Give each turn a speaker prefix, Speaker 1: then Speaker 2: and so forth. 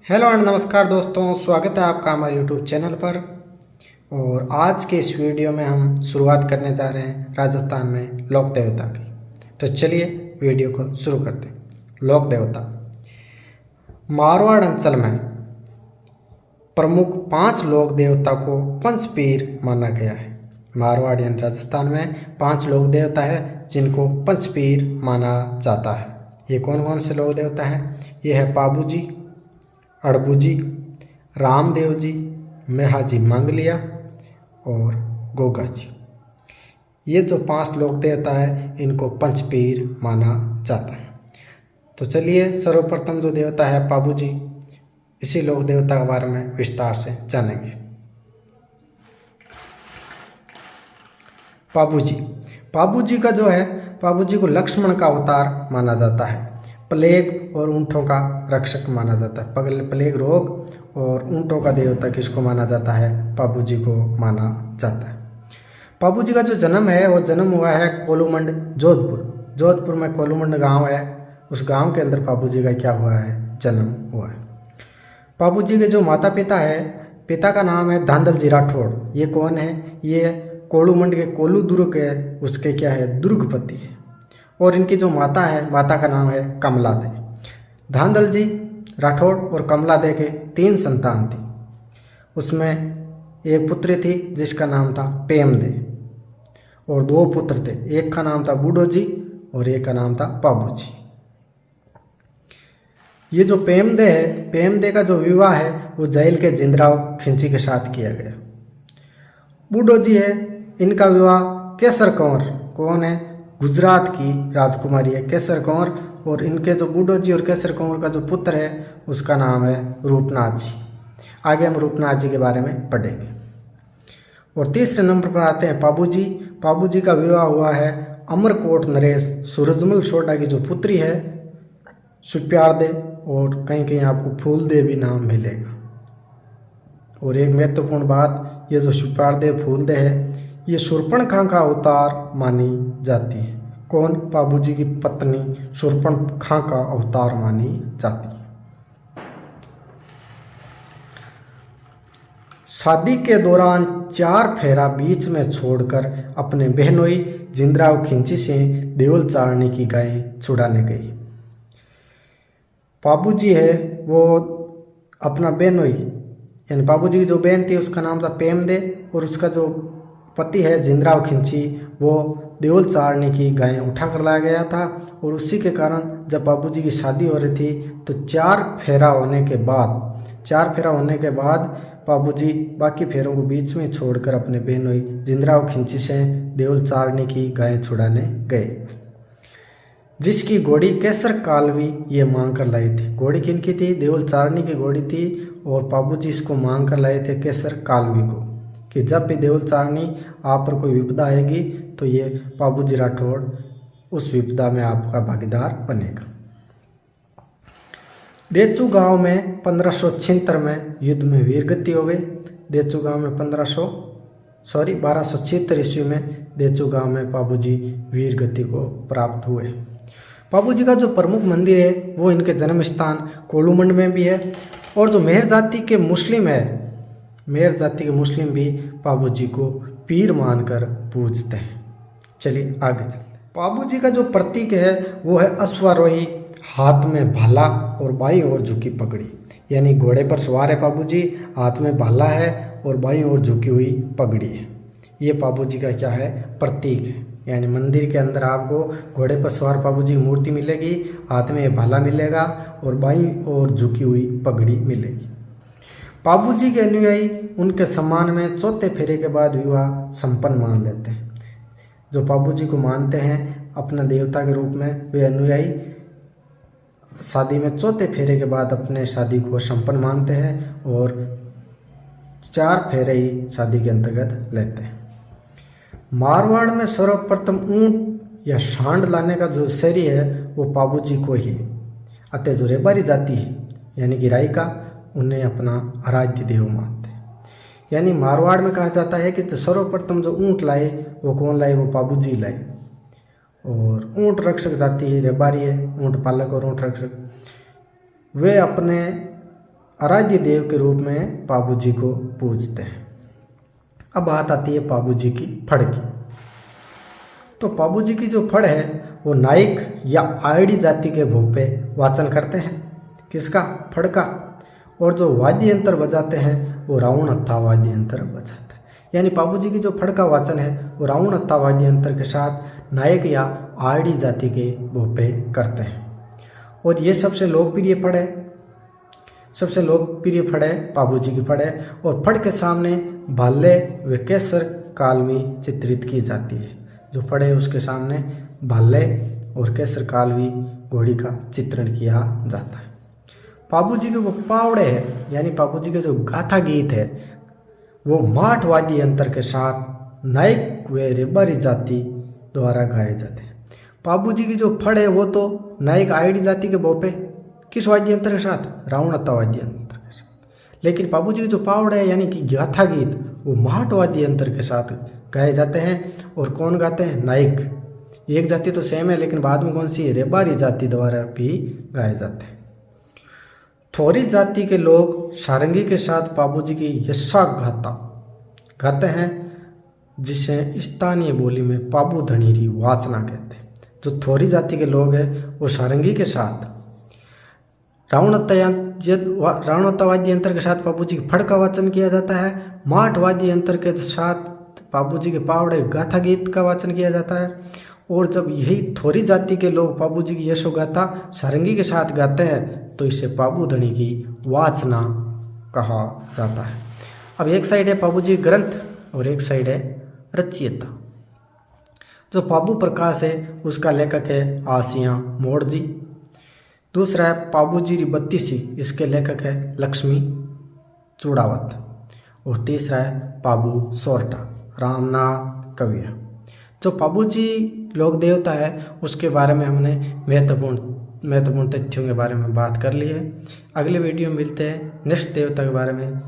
Speaker 1: Hello and नमस्कार दोस्तों, स्वागत है आपका हमारे यूट्यूब चैनल पर। और आज के इस वीडियो में हम शुरुआत करने जा रहे हैं राजस्थान में लोक देवता की। तो चलिए वीडियो को शुरू करते हैं। लोक देवता मारवाड़ अंचल में प्रमुख 5 लोक देवता को पंचपीर माना गया है। मारवाड़ यानी राजस्थान में 5 लोक देवता है जिनको पंचपीर माना जाता है। ये कौन कौन से लोक देवता हैं? ये है पाबू जी, अड़बू जी, रामदेव जी, मेहाजी मंगलिया और गोगा जी। ये जो 5 लोक देवता है इनको पंचपीर माना जाता है। तो चलिए सर्वप्रथम जो देवता है पाबू जी, इसी लोक देवता के बारे में विस्तार से जानेंगे। पाबू जी का जो है, पाबू जी को लक्ष्मण का अवतार माना जाता है। प्लेग और ऊँटों का रक्षक माना जाता है। प्लेग रोग और ऊँटों का देवता किसको माना जाता है? पाबू जी को माना जाता है। पाबू जी का जो जन्म है वो जन्म हुआ है कोलूमंड, जोधपुर में कोलूमंड गांव है। उस गांव के अंदर पाबू जी का क्या हुआ है? जन्म हुआ है। पाबू जी के जो माता पिता है, पिता का नाम है धांधल जी राठौड़। ये कौन है? ये कोलूमंड के कोलू दुर्ग है, उसके क्या है? दुर्गपति है। और इनकी जो माता है, माता का नाम है कमला दे। धांधल जी राठौड़ और कमला दे के 3 संतान थी। उसमें एक पुत्री थी जिसका नाम था पेम दे और 2 पुत्र थे। एक का नाम था बूढ़ो जी और एक का नाम था पाबू जी। ये जो पेम दे है, पेम दे का जो विवाह है वो जैल के जिंदराव खिंची के साथ किया गया। बूढ़ो जी है, इनका विवाह केसर कंवर, कौन है? गुजरात की राजकुमारी है केसर कंवर। और इनके जो बूढ़ो जी और केसर कंवर का जो पुत्र है उसका नाम है रूपनाथ जी। आगे हम रूपनाथ जी के बारे में पढ़ेंगे। और तीसरे नंबर पर आते हैं पाबू जी। पाबू जी का विवाह हुआ है अमरकोट नरेश सूरजमल सोडा की जो पुत्री है सुप्यार दे, और कहीं कहीं आपको फूल दे भी नाम मिलेगा। और एक महत्वपूर्ण बात, ये जो सुप्यार दे फूल दे है ये शूर्पणखा का अवतार मानी जाती है। कौन? पाबू जी की पत्नी शूर्पणखा का अवतार मानी जाती है। शादी के दौरान 4 फेरा बीच में छोड़कर अपने बहनोई जिंदराव खिंची से देवल चारने की गाय छुड़ाने गई। पाबू जी है वो अपना बहनोई यानी पाबू जी की जो बहन थी उसका नाम था पेम दे, और उसका जो पति है जिंदराव खिंची वो देवल चारने की गायें उठा कर लाया गया था। और उसी के कारण जब बाबू जी की शादी हो रही थी तो 4 फेरा होने के बाद बाबू जी बाकी फेरों को बीच में छोड़कर अपने बहनोई जिंदराव खिंची से देवल चारने की गायें छुड़ाने गए, जिसकी घोड़ी केसर कालवी ये मांग कर लाई थी। घोड़ी किनकी थी? देवल चारनी की घोड़ी थी। और बाबू जी इसको मांग कर लाए थे केसर कालवी को, कि जब भी देवल चारनी आप पर कोई विपदा आएगी तो ये पाबू जी राठौड़ उस विपदा में आपका भागीदार बनेगा। देचू गांव में 1576 में युद्ध में वीरगति हो गई। देचू गांव में 1276 ईस्वी में देचू गांव में पाबू जी वीरगति को प्राप्त हुए। पाबू जी का जो प्रमुख मंदिर है वो इनके जन्म स्थान कोलूमंड में भी है। और जो मेहर जाति के मुस्लिम है, मेहर जाति के मुस्लिम भी पाबू जी को पीर मानकर पूजते हैं। चलिए आगे चलते हैं। पाबू जी का जो प्रतीक है वो है अश्वारोही, हाथ में भाला और बाईं ओर झुकी पगड़ी, यानी घोड़े पर सवार है पाबू जी, हाथ में भाला है और बाईं ओर झुकी हुई पगड़ी है। ये पाबू जी का क्या है? प्रतीक है। यानी मंदिर के अंदर आपको घोड़े पर सवार पाबू जी की मूर्ति मिलेगी, हाथ में भाला मिलेगा और बाईं ओर झुकी हुई पगड़ी मिलेगी। पाबू जी के अनुयायी उनके सम्मान में 4थे फेरे के बाद विवाह संपन्न मान लेते हैं। जो पाबू जी को मानते हैं अपना देवता के रूप में, वे अनुयायी शादी में 4थे फेरे के बाद अपने शादी को संपन्न मानते हैं और 4 फेरे ही शादी के अंतर्गत लेते हैं। मारवाड़ में सर्वप्रथम ऊंट या सांड लाने का जो श्रेय है वो पाबू जी को ही है। अतः जो रेबारी जाति है यानी कि रायका, उन्हें अपना आराध्य देव मानते हैं। यानी मारवाड़ में कहा जाता है कि सर्वप्रथम जो ऊंट लाए वो कौन लाए? वो पाबू जी लाए। और ऊंट रक्षक जाति है, रेबारी है, ऊंट पालक और ऊंट रक्षक, वे अपने आराध्य देव के रूप में पाबू जी को पूजते हैं। अब बात आती है पाबू जी की फड़ की। तो पाबू जी की जो फड़ है वो नाइक या आयडी जाति के भोग पे वाचन करते हैं। किसका? फड़ का। और जो वाद्य यंत्र बजाते हैं वो रावण हत्था वाद्य यंत्र बजाते हैं। यानी पाबू जी की जो फड़ का वाचन है वो रावण हत्था वाद्य यंत्र के साथ नायक या आयडी जाति के भोग पे करते हैं। और ये सबसे लोकप्रिय फड़ है, सबसे लोकप्रिय फड़ है पाबू जी की फड़ है। और फड़ के सामने भाले व केसर कालवी चित्रित की जाती है। जो फड़ है उसके सामने भाले और केसर कालवी घोड़ी का चित्रण किया जाता है। पाबू जी के वो पावड़े है, यानी पाबू जी के जो गाथा गीत है वो माठ वाद्य यंत्र के साथ नायक व रेबारी जाति द्वारा गाए जाते हैं। पाबू जी की जो फड़ है वो तो नायक आयडी जाति के भोपे किस वाद्य यंत्र के साथ? रावण हत्था वाद्य यंत्र के साथ। लेकिन पाबू जी के जो पावड़े है यानी कि गाथा गीत वो माठ वाद्य यंत्र के साथ गाए जाते हैं। और कौन गाते हैं? नायक। एक जाति तो सेम है लेकिन बाद में कौन सी है? रेबारी जाति द्वारा भी गाए जाते हैं। थोरी जाति के लोग सारंगी के साथ पाबू जी की यशा गाथा गाते हैं, जिसे स्थानीय बोली में पाबू धनीरी वाचना कहते हैं। जो थोरी जाति के लोग हैं वो सारंगी के साथ रावण हत्था वाद्य यंत्र के साथ पाबू जी की फड़ का वाचन किया जाता है। माठ वाद्य यंत्र के साथ पाबू जी के पावड़े गाथा गीत का वाचन किया जाता है। और जब यही थोरी जाति के लोग पाबू जी की यशो गाथा सारंगी के साथ गाते हैं तो इसे पाबू धनी की वाचना कहा जाता है। अब एक साइड है पाबू जी ग्रंथ और एक साइड है रचयिता। जो पाबू प्रकाश है उसका लेखक है आसिया मोड़ जी। दूसरा है पाबू जी री बत्तीसी, इसके लेखक है लक्ष्मी चूड़ावत। और तीसरा है पाबू सोरठा रामनाथ कविया। जो पाबू जी लोक देवता है उसके बारे में हमने महत्वपूर्ण तथ्यों के बारे में बात कर ली है। अगले वीडियो में मिलते हैं नेक्स्ट देवता के बारे में।